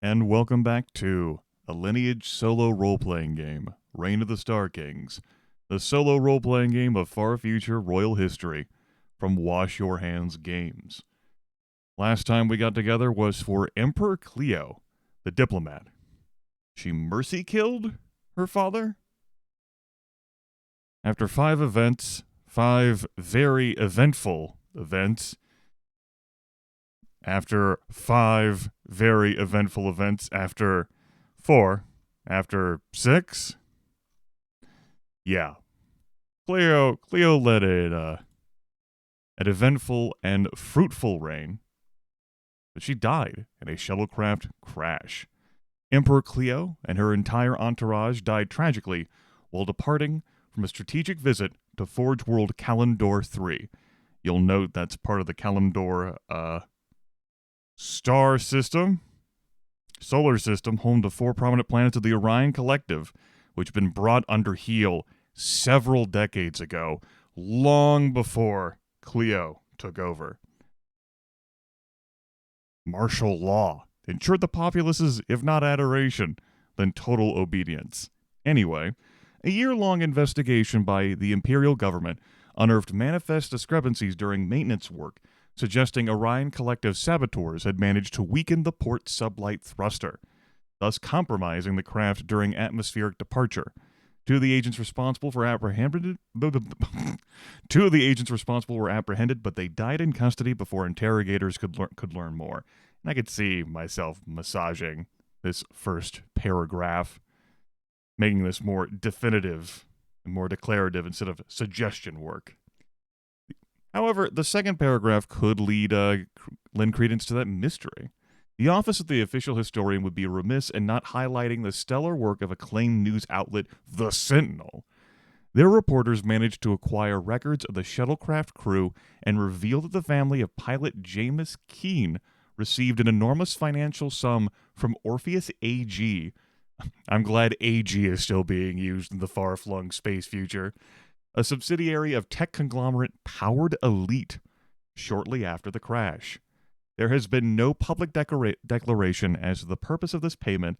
and welcome back to a Lineage solo role-playing game, Reign of the Star Kings, the solo role-playing game of far future royal history from Wash Your Hands Games. Last time we got together was for Emperor Cleo, the diplomat. She mercy killed her father? After 5 events, 5 very eventful events, after 5 very eventful events, after 4, after 6, yeah. Cleo led an eventful and fruitful reign, but she died in a shuttlecraft crash. Emperor Cleo and her entire entourage died tragically while departing from a strategic visit to Forge World Kalimdor 3. You'll note that's part of the Kalimdor, star system, solar system, home to 4 prominent planets of the Orion Collective, which had been brought under heel several decades ago, long before Cleo took over. Martial law ensured the populace's, if not adoration, then total obedience. Anyway, a year-long investigation by the Imperial government unearthed manifest discrepancies during maintenance work, suggesting Orion Collective saboteurs had managed to weaken the port sublight thruster, thus compromising the craft during atmospheric departure. Two of the agents responsible were apprehended, but they died in custody before interrogators could learn more. And I could see myself massaging this first paragraph, making this more definitive and more declarative instead of suggestion work. However, the second paragraph could lend credence to that mystery. The office of the official historian would be remiss in not highlighting the stellar work of acclaimed news outlet The Sentinel. Their reporters managed to acquire records of the shuttlecraft crew and reveal that the family of pilot Jameis Keene received an enormous financial sum from Orpheus AG. I'm glad AG is still being used in the far-flung space future. A subsidiary of tech conglomerate Powered Elite, shortly after the crash. There has been no public declaration as to the purpose of this payment,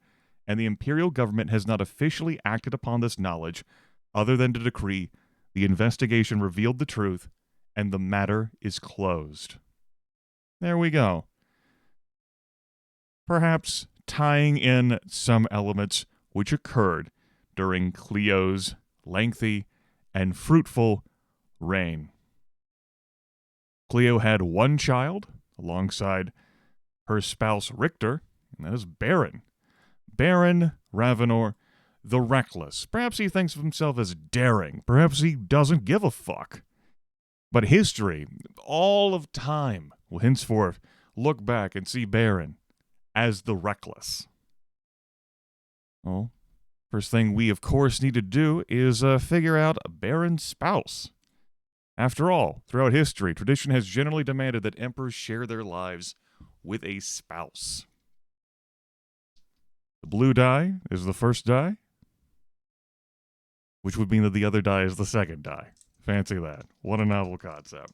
and the Imperial government has not officially acted upon this knowledge, other than to decree the investigation revealed the truth, and the matter is closed. There we go. Perhaps tying in some elements which occurred during Cleo's lengthy and fruitful reign. Cleo had 1 child, alongside her spouse Richter, and that is Baeren. Baeren Ravenor, the Reckless. Perhaps he thinks of himself as daring. Perhaps he doesn't give a fuck. But history, all of time, will henceforth look back and see Baeren as the Reckless. Well, first thing we, of course, need to do is figure out Baeren's spouse. After all, throughout history, tradition has generally demanded that emperors share their lives with a spouse. The blue die is the first die, which would mean that the other die is the second die. Fancy that. What a novel concept.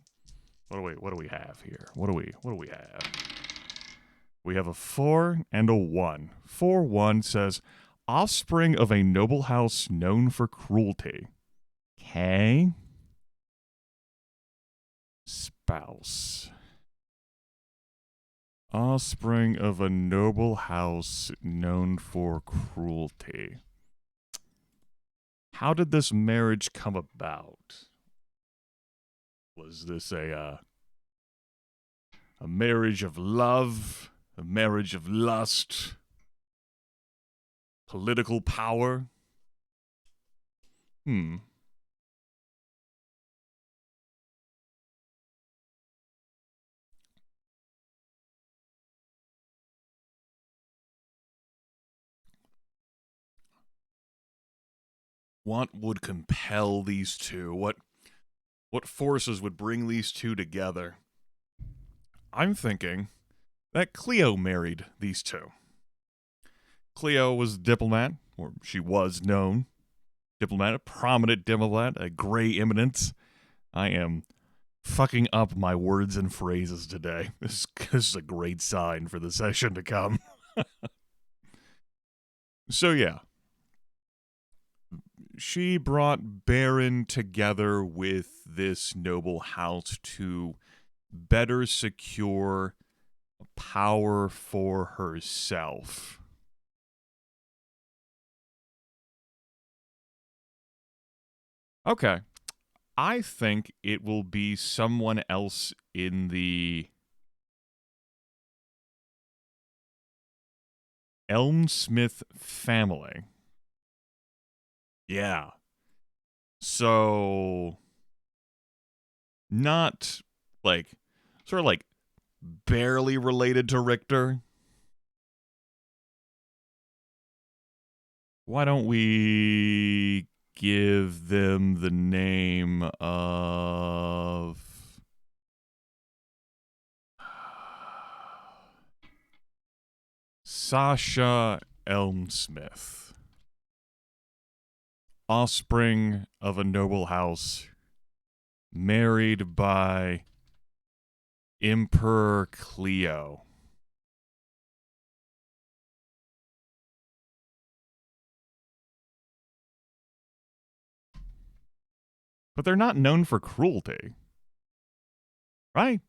What do we have here? What do we have? We have a 4 and a 1. 4-1 says, offspring of a noble house known for cruelty. Okay. Spouse. Offspring of a noble house known for cruelty. How did this marriage come about? Was this a marriage of love? A marriage of lust? Political power? What would compel these two? What forces would bring these two together? I'm thinking that Cleo married these two. Cleo was a diplomat, or she was known. Diplomat, a prominent diplomat, a gray eminence. I am fucking up my words and phrases today. This is a great sign for the session to come. So yeah, she brought Baeren together with this noble house to better secure power for herself. Okay. I think it will be someone else in the Elmsmith family. Yeah. So, not like, sort of like barely related to Richter. Why don't we give them the name of Sasha Elmsmith, offspring of a noble house, married by Emperor Cleo. But they're not known for cruelty, right?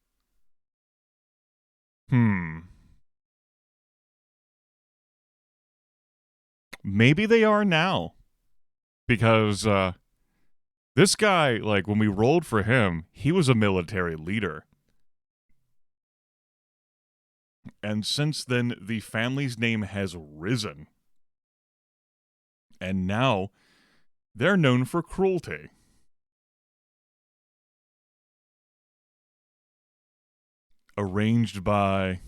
Maybe they are now. Because this guy, like, when we rolled for him, he was a military leader. And since then, the family's name has risen. And now, they're known for cruelty. Arranged by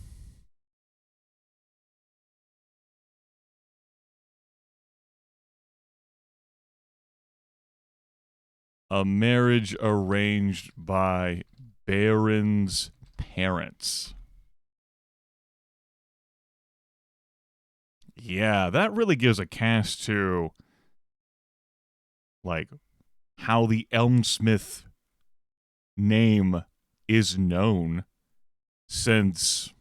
a marriage arranged by Baeren's parents. Yeah, that really gives a cast to, like, how the Elmsmith name is known since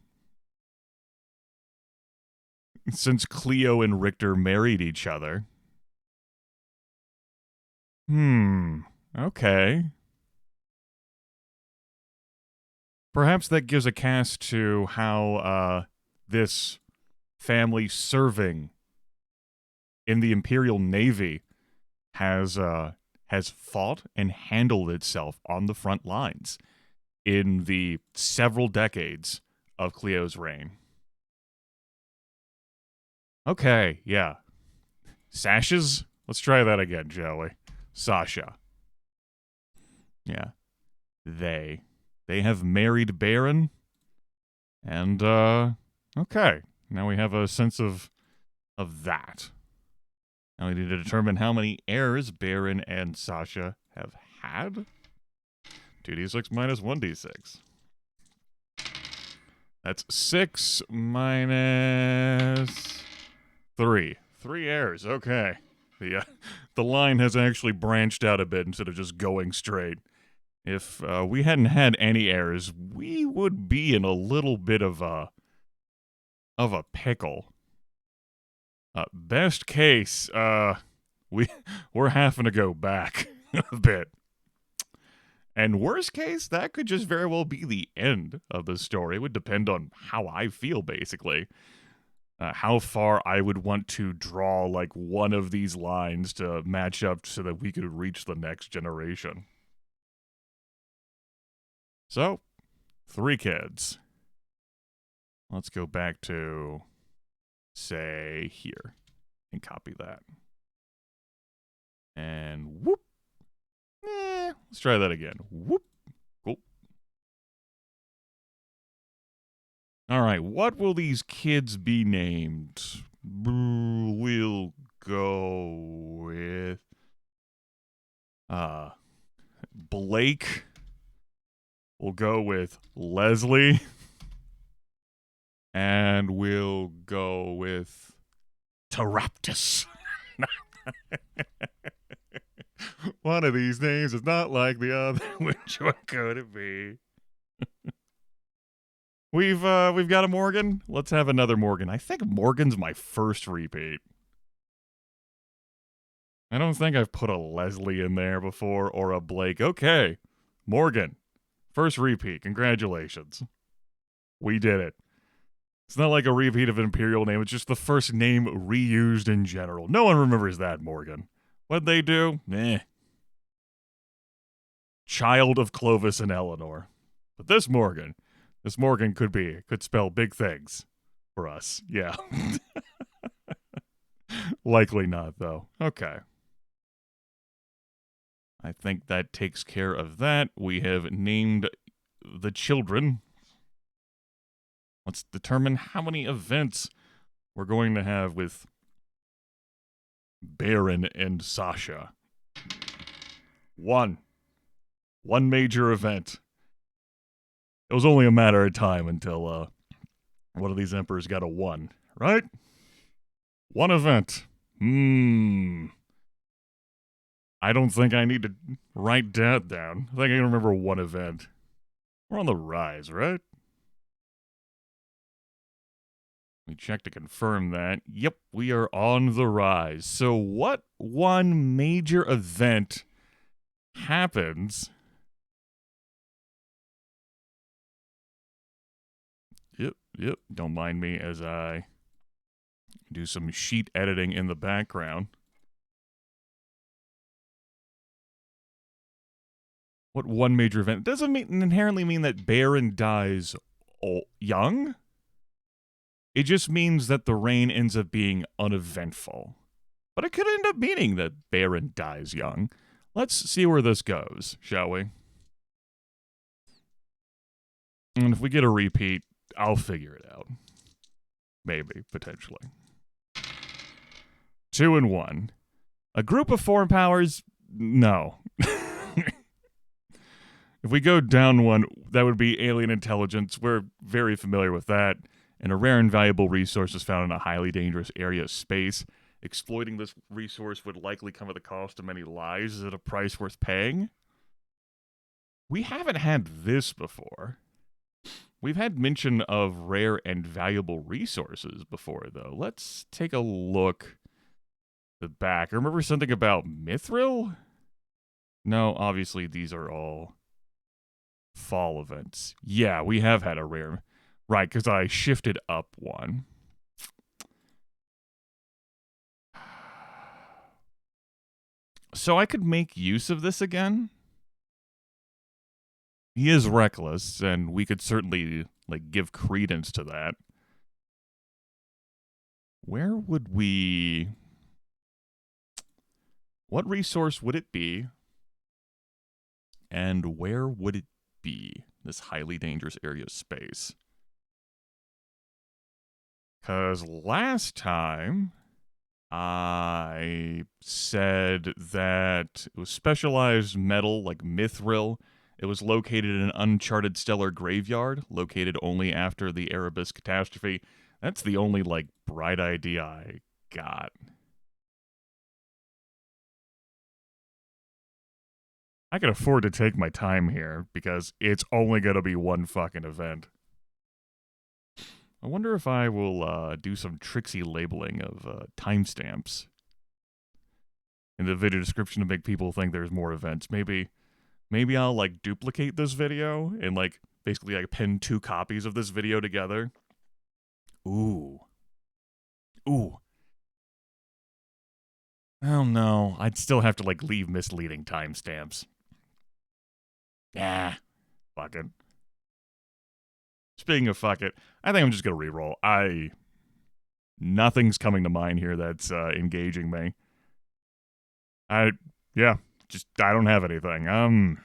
Cleo and Richter married each other. Okay. Perhaps that gives a cast to how this family serving in the Imperial Navy has fought and handled itself on the front lines in the several decades of Cleo's reign. Okay, yeah. Sashes? Let's try that again, shall we? Sasha. Yeah. They have married Baeren. And okay. Now we have a sense of that. Now we need to determine how many heirs Baeren and Sasha have had. 2d6 minus 1d6. That's 6 minus 3. 3 heirs. Okay. The line has actually branched out a bit instead of just going straight. If we hadn't had any heirs, we would be in a little bit of a pickle. Best case, we're having to go back a bit. And worst case, that could just very well be the end of the story. It would depend on how I feel, basically. How far I would want to draw, like, one of these lines to match up so that we could reach the next generation. So, 3 kids. Let's go back to, say, here. And copy that. And whoop. Let's try that again. Whoop. Cool. All right, what will these kids be named? We'll go with Blake. We'll go with Leslie. And we'll go with Teraptus. One of these names is not like the other. Which one could it be? We've got a Morgan. Let's have another Morgan. I think Morgan's my first repeat. I don't think I've put a Leslie in there before or a Blake. Okay, Morgan, first repeat. Congratulations. We did it. It's not like a repeat of an Imperial name. It's just the first name reused in general. No one remembers that, Morgan. What'd they do? Child of Clovis and Eleanor. But this Morgan could spell big things for us. Yeah. Likely not, though. Okay. I think that takes care of that. We have named the children. Let's determine how many events we're going to have with Baeren and Sasha. One major event. It was only a matter of time until one of these emperors got a 1, right? One event. I don't think I need to write that down. I think I can remember one event. We're on the rise, right? We check to confirm that. Yep, we are on the rise. So what one major event happens? Yep. Don't mind me as I do some sheet editing in the background. What one major event? It doesn't inherently mean that Baeren dies young. It just means that the reign ends up being uneventful. But it could end up meaning that Baeren dies young. Let's see where this goes, shall we? And if we get a repeat, I'll figure it out. Maybe, potentially. 2 and 1. A group of foreign powers? No. If we go down one, that would be alien intelligence. We're very familiar with that. And a rare and valuable resource is found in a highly dangerous area of space. Exploiting this resource would likely come at the cost of many lives. Is it a price worth paying? We haven't had this before. We've had mention of rare and valuable resources before, though. Let's take a look at the back. I remember something about Mithril? No, obviously these are all fall events. Yeah, we have had a rare. Right, because I shifted up one. So I could make use of this again. He is reckless, and we could certainly give credence to that. Where would we... What resource would it be? And where would it be? This highly dangerous area of space. Because last time I said that it was specialized metal like mithril. It was located in an uncharted stellar graveyard, located only after the Erebus catastrophe. That's the only, bright idea I got. I can afford to take my time here, because it's only going to be one fucking event. I wonder if I will do some tricksy labeling of timestamps in the video description to make people think there's more events. Maybe I'll duplicate this video and basically pin 2 copies of this video together. Ooh. Oh no, I'd still have to leave misleading timestamps. Fuck it. Speaking of fuck it, I think I'm just gonna reroll. Nothing's coming to mind here that's engaging me. I don't have anything. Do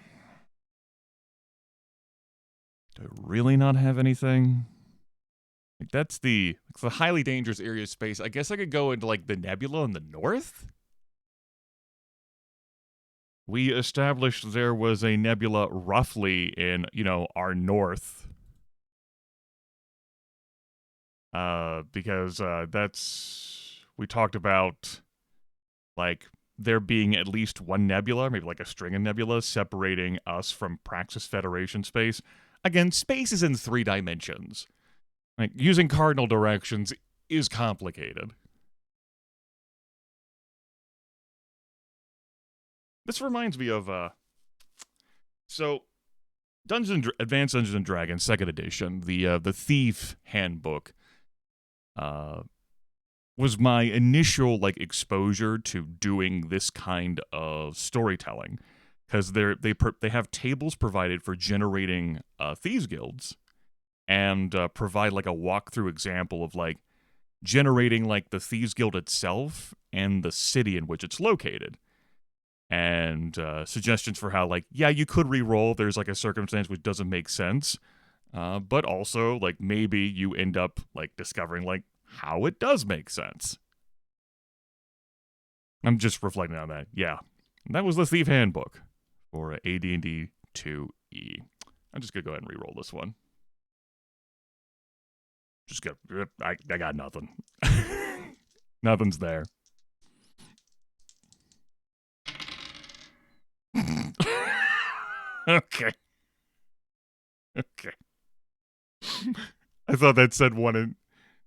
I really not have anything? That's the highly dangerous area of space. I guess I could go into the nebula in the north? We established there was a nebula roughly in, our north. Because we talked about there being at least one nebula, maybe a string of nebulas separating us from Praxis Federation space. Again, space is in 3 dimensions. Using cardinal directions is complicated. This reminds me of so Advanced Dungeons and Dragons Second Edition, the Thief Handbook, was my initial like exposure to doing this kind of storytelling, because they have tables provided for generating thieves guilds, and provide like a walkthrough example of like generating like the thieves guild itself and the city in which it's located, and suggestions for how like, yeah, you could re-roll if there's like a circumstance which doesn't make sense, but also like maybe you end up like discovering like how it does make sense. I'm just reflecting on that. Yeah, that was the Thief Handbook for AD&D 2E. I'm just gonna go ahead and re-roll this one. Just go. I got nothing. Nothing's there. Okay. Okay. I thought that said one in.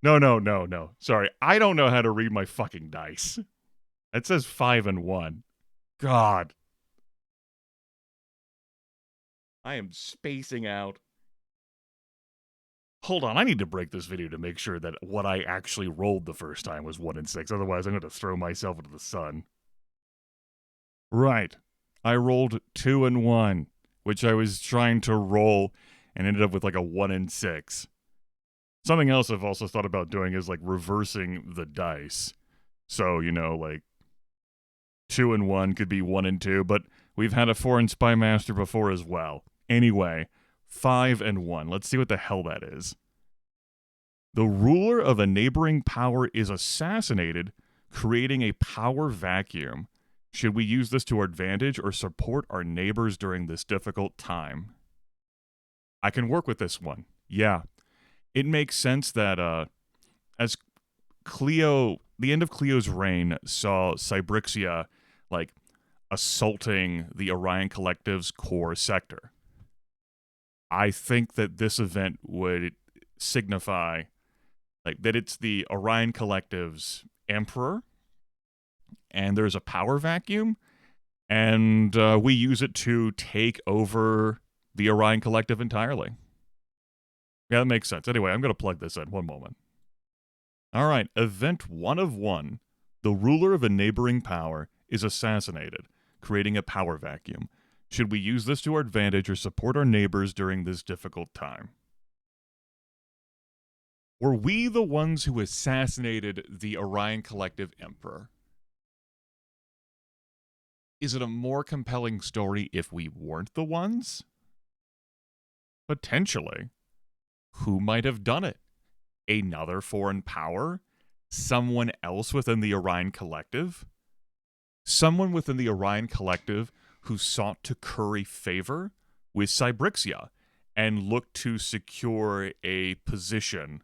No. Sorry. I don't know how to read my fucking dice. It says 5 and 1. God. I am spacing out. Hold on, I need to break this video to make sure that what I actually rolled the first time was 1 and 6. Otherwise, I'm going to throw myself into the sun. Right. I rolled 2 and 1, which I was trying to roll and ended up with like a 1 and 6. Something else I've also thought about doing is like reversing the dice. So, you know, like 2 and 1 could be 1 and 2, but we've had a 4 and Spy Master before as well. Anyway, 5 and 1. Let's see what the hell that is. The ruler of a neighboring power is assassinated, creating a power vacuum. Should we use this to our advantage or support our neighbors during this difficult time? I can work with this one. Yeah. It makes sense that as Cleo, the end of Cleo's reign saw Cybrixia like assaulting the Orion Collective's core sector. I think that this event would signify like that it's the Orion Collective's emperor, and there's a power vacuum, and we use it to take over the Orion Collective entirely. Yeah, that makes sense. Anyway, I'm going to plug this in. One moment. All right, event 1 of 1. The ruler of a neighboring power is assassinated, creating a power vacuum. Should we use this to our advantage or support our neighbors during this difficult time? Were we the ones who assassinated the Orion Collective Emperor? Is it a more compelling story if we weren't the ones? Potentially. Who might have done it? Another foreign power? Someone else within the Orion Collective? Someone within the Orion Collective who sought to curry favor with Cybrixia and looked to secure a position.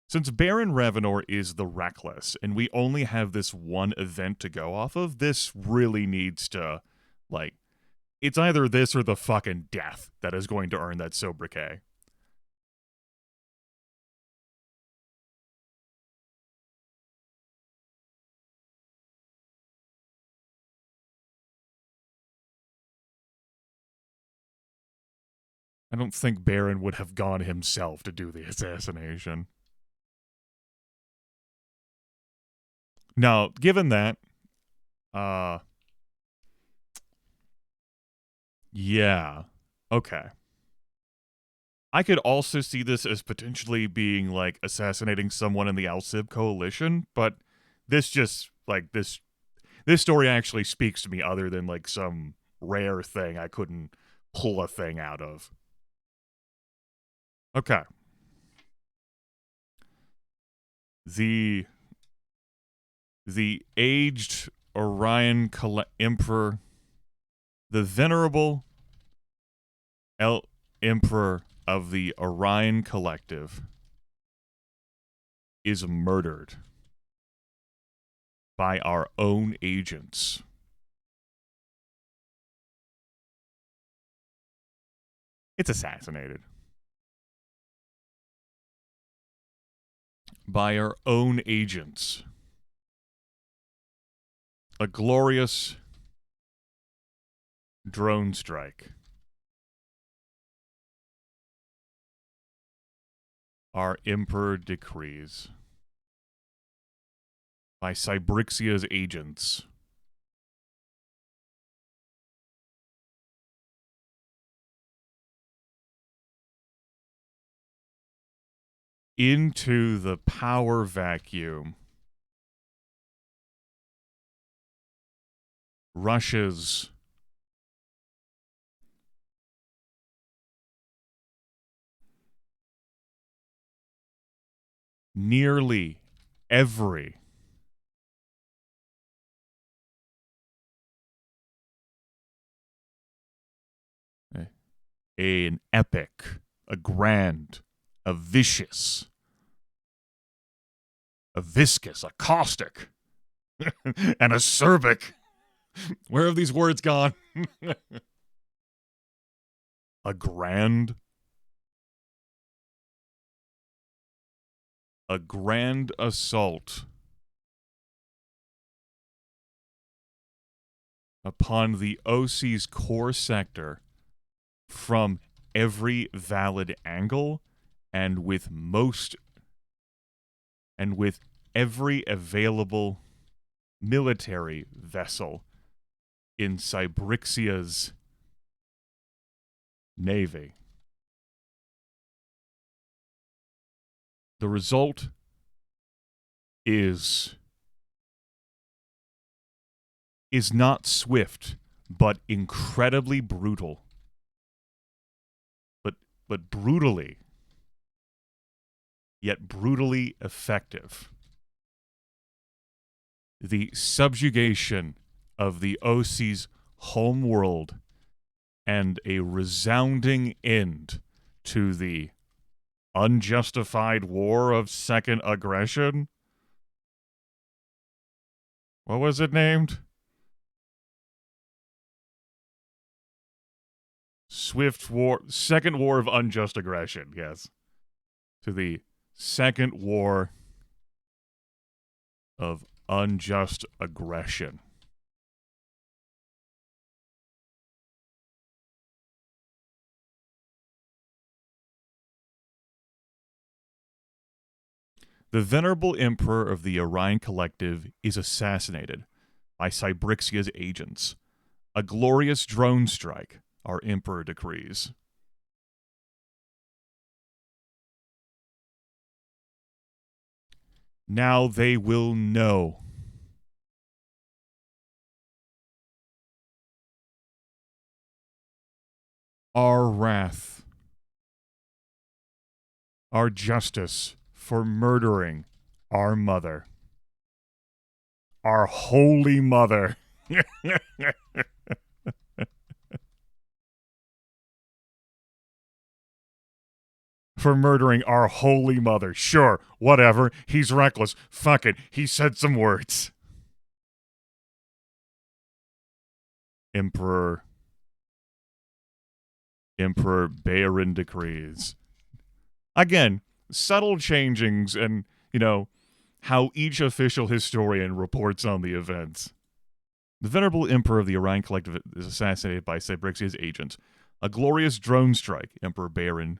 Since Baeren Ravenor is the Reckless, and we only have this one event to go off of, this really needs to, like, it's either this or the fucking death that is going to earn that sobriquet. I don't think Baeren would have gone himself to do the assassination. Now, given that, yeah, okay. I could also see this as potentially being like assassinating someone in the Al-Sib coalition, but this just like this story actually speaks to me other than like some rare thing I couldn't pull a thing out of. Okay. The aged Orion Emperor, the venerable Emperor of the Orion Collective, is murdered by our own agents. It's assassinated. by our own agents. A glorious drone strike. Our Emperor decrees. By Cybrixia's agents. Into the power vacuum rushes nearly every an epic, a grand, a vicious, a viscous, a caustic, and acerbic. Where have these words gone? A grand assault upon the OC's core sector from every valid angle and with every available military vessel in Cybrixia's navy. The result is not swift, but incredibly brutal. But brutally, yet brutally effective. The subjugation of the OC's homeworld and a resounding end to the unjustified war of second aggression. What was it named? Second war of unjust aggression, yes. To the second war of unjust aggression. The venerable emperor of the Orion Collective is assassinated by Cybrixia's agents. A glorious drone strike, our emperor decrees. Now they will know. Our wrath. Our justice for murdering our mother. Our holy mother. For murdering our holy mother. Sure, whatever. He's reckless. Fuck it. He said some words. Emperor Baeren decrees. Again, subtle changings and, how each official historian reports on the events. The venerable emperor of the Orion Collective is assassinated by Cybrixia's agents. A glorious drone strike, Emperor Baeren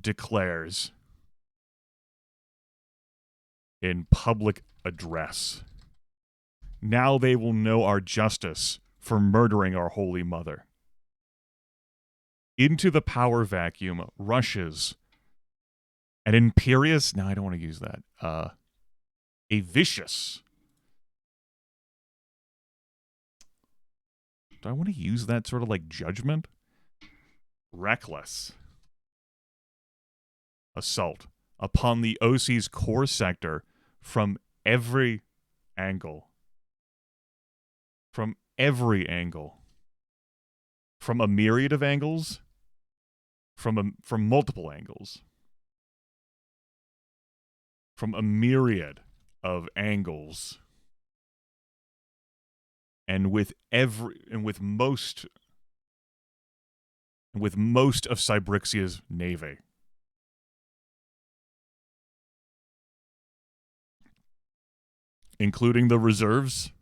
declares in public address. Now they will know our justice for murdering our holy mother. Into the power vacuum rushes an imperious... No, I don't want to use that. A vicious... Do I want to use that sort of like judgment? Reckless assault upon the OC's core sector from every angle. From every angle. From a myriad of angles. From multiple angles. From a myriad of angles. And with most of Cybrixia's navy. including the reserves.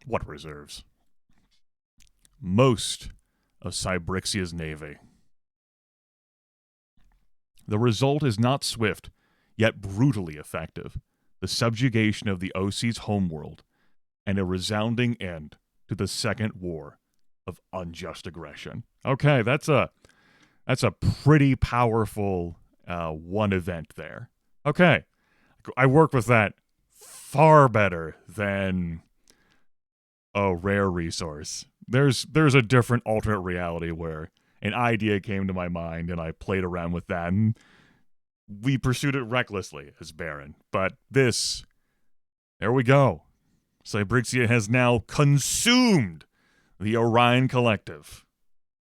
What reserves? Most of Cybrixia's navy. The result is not swift, yet brutally effective. The subjugation of the OC's homeworld, and a resounding end to the Second War of Unjust Aggression. Okay, that's a pretty powerful one event there. Okay, I work with that far better than a rare resource. There's a different alternate reality where an idea came to my mind and I played around with that and we pursued it recklessly as Baeren. But this, there we go. Cybrixia has now consumed the Orion Collective.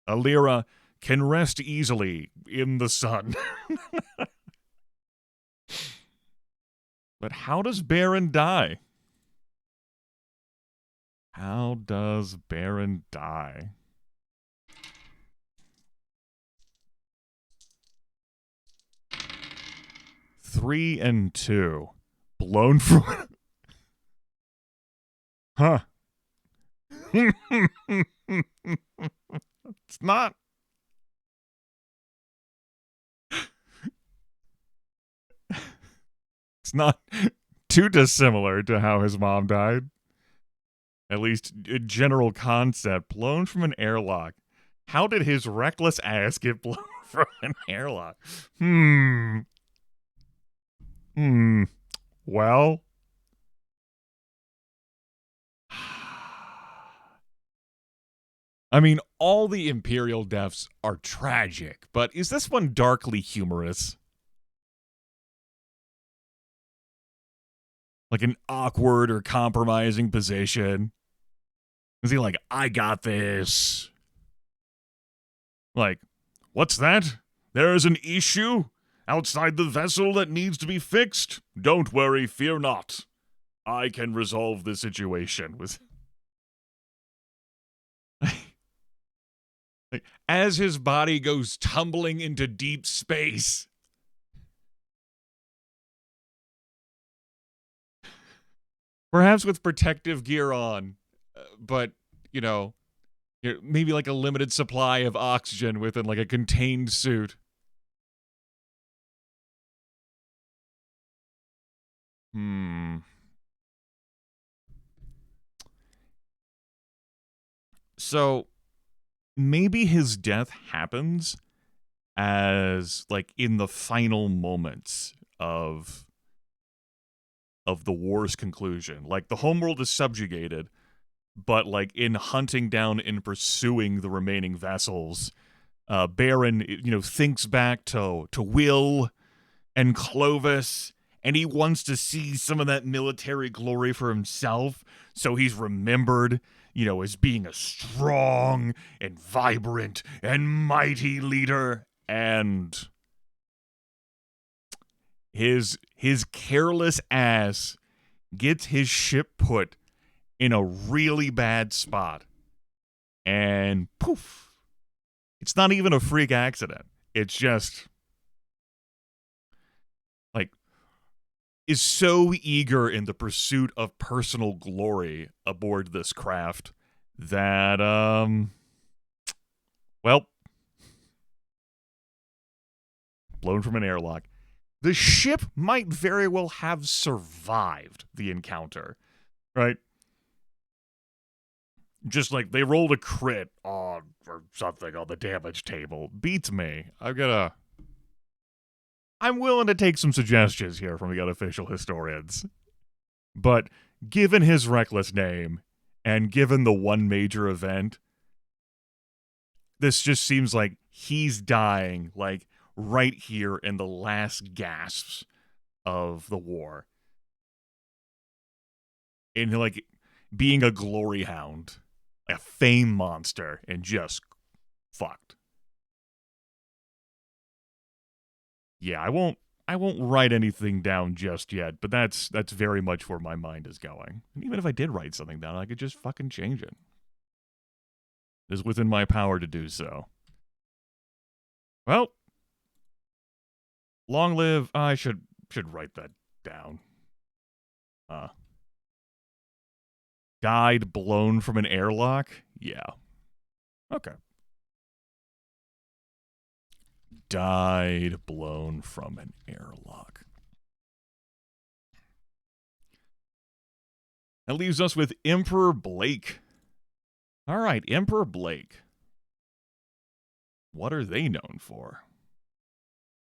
Alira can rest easily in the sun. But how does Baeren die? How does Baeren die? Three and two. Blown from... Huh. It's not... It's not too dissimilar to how his mom died. At least a general concept. Blown from an airlock. How did his reckless ass get blown from an airlock? Well... I mean, all the Imperial deaths are tragic, but is this one darkly humorous? Like an awkward or compromising position? Is he like, I got this? Like, what's that? There is an issue outside the vessel that needs to be fixed? Don't worry, fear not. I can resolve the situation. As his body goes tumbling into deep space. Perhaps with protective gear on, but, you know, maybe like a limited supply of oxygen within like a contained suit. So, maybe his death happens as, like, in the final moments of the war's conclusion. Like, the homeworld is subjugated, but, like, in hunting down and pursuing the remaining vessels, Baeren, you know, thinks back to Will and Clovis, and he wants to see some of that military glory for himself, so he's remembered, you know, as being a strong and vibrant and mighty leader, and his careless ass gets his ship put in a really bad spot, and poof, it's not even a freak accident. It's just, like, is so eager in the pursuit of personal glory aboard this craft that, well, blown from an airlock. The ship might very well have survived the encounter, right? Just like they rolled a crit on or something on the damage table. Beats me. I'm willing to take some suggestions here from the unofficial historians. But given his reckless name and given the one major event, this just seems like he's dying, like, right here in the last gasps of the war. In, like, being a glory hound, a fame monster, and just fucked. Yeah, I won't write anything down just yet, but that's very much where my mind is going. And even if I did write something down, I could just fucking change it. It is within my power to do so. Well, Long live. I should write that down. Died blown from an airlock? Yeah. Okay. Died blown from an airlock. That leaves us with Emperor Blake. All right, Emperor Blake. What are they known for?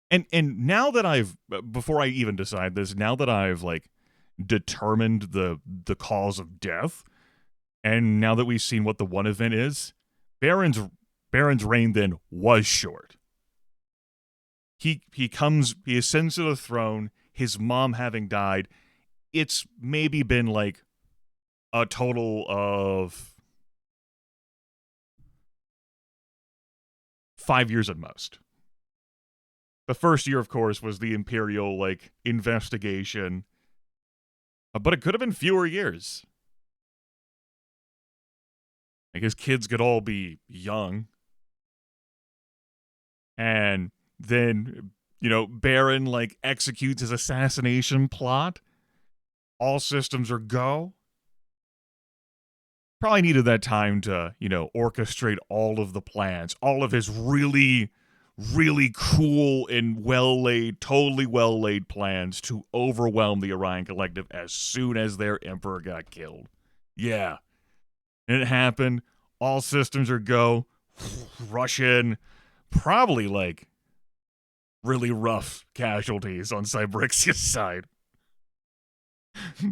And now that I've, before I even decide this, now that I've like determined the cause of death, and now that we've seen what the one event is, Baeren's reign then was short. He ascends to the throne, his mom having died. It's maybe been like a total of 5 years at most. The first year, of course, was the Imperial like investigation, but it could have been fewer years. Like his kids could all be young, and then Baeren like executes his assassination plot. All systems are go. Probably needed that time to orchestrate all of the plans, all of his really cool and totally well laid plans to overwhelm the Orion Collective as soon as their emperor got killed. Yeah. And it happened. All systems are go. Rush in. Probably like really rough casualties on Cybrixia's side.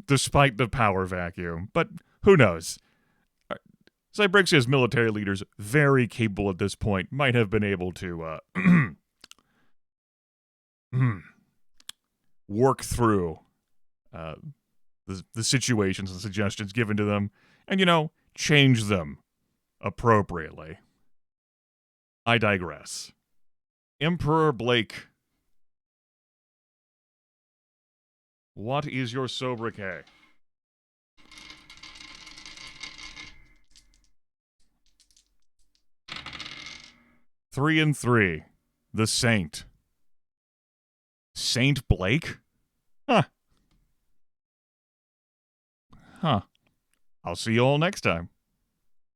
Despite the power vacuum. But who knows? Cybrixia's military leaders, very capable at this point, might have been able to work through the situations and suggestions given to them and, change them appropriately. I digress. Emperor Blake. What is your sobriquet? Three and three. The Saint. Saint Blake? Huh. I'll see you all next time.